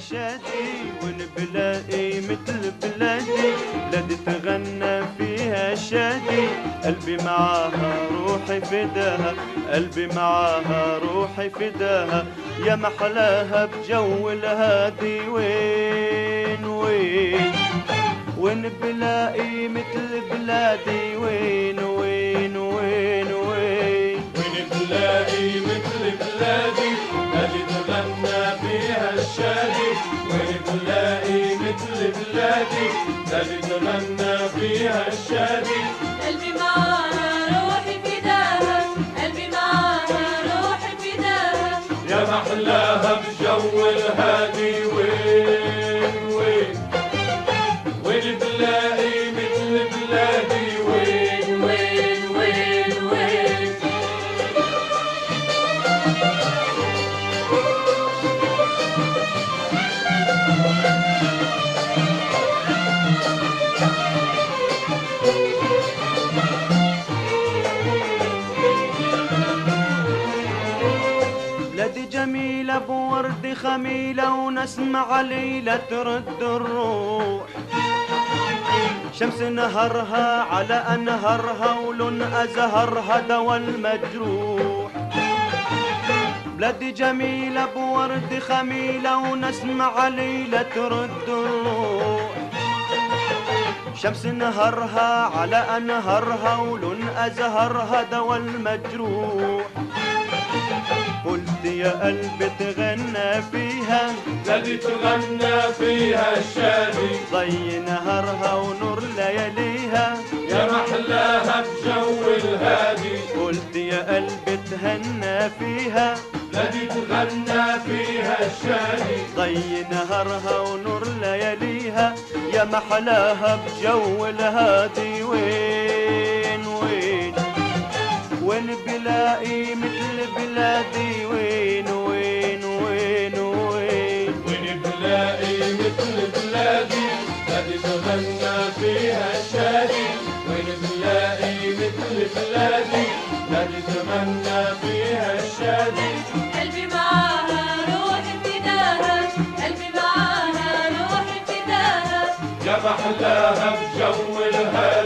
شادي، وين بلاقي مثل بلادي، بلادي تغنى فيها شادي. قلبي معاها روحي فداها، قلبي معاها روحي فداها، يا محلاها بجو الهادي. وين وين وين بلاقي مثل بلادي، وين وين وين وين وين بلاقي مثل بلادي، بلادي تغنى فيها الشادي. وين بلاقي مثل بلادي، بلادي تغنى فيها الشادي. قلبي معاها روحي فداها، قلبي معاها روحي فداها، يا محلاها بجو الهادي. وين وين وين بلاقي مثل بلادي، وين وين وين وين بلادي جميلة بورد خميلة، ونسمة عليلة ترد الروح. شمس نهرها على أنهرها، ولون أزهرها دوا المجروح. بلادي جميلة بورد خميلة، ونسمة عليلة ترد الروح. شمس نهرها على أنهرها، ولون أزهرها دوا المجروح. قلت يا قلبي تغنى فيها، بلادي تغنى فيها الشادي. ضي نهرها ونور لياليها، يا محلاها بجو الهادي. قلت يا قلبي تهنى فيها، بلادي تغنى فيها الشادي. ضي نهرها ونور لياليها، يا محلاها بجو الهادي. وين وين وين بلاقي مثل بلادي، وين وين وين وين وين بلاقي مثل بلادي، بلادي تغنى فيها الشادي. وين بلاقي مثل بلادي، بلادي تغنى فيها الشادي. قلبي معاها روحي فداها، قلبي معاها روحي فداها، يا محلاها بجو الهادي.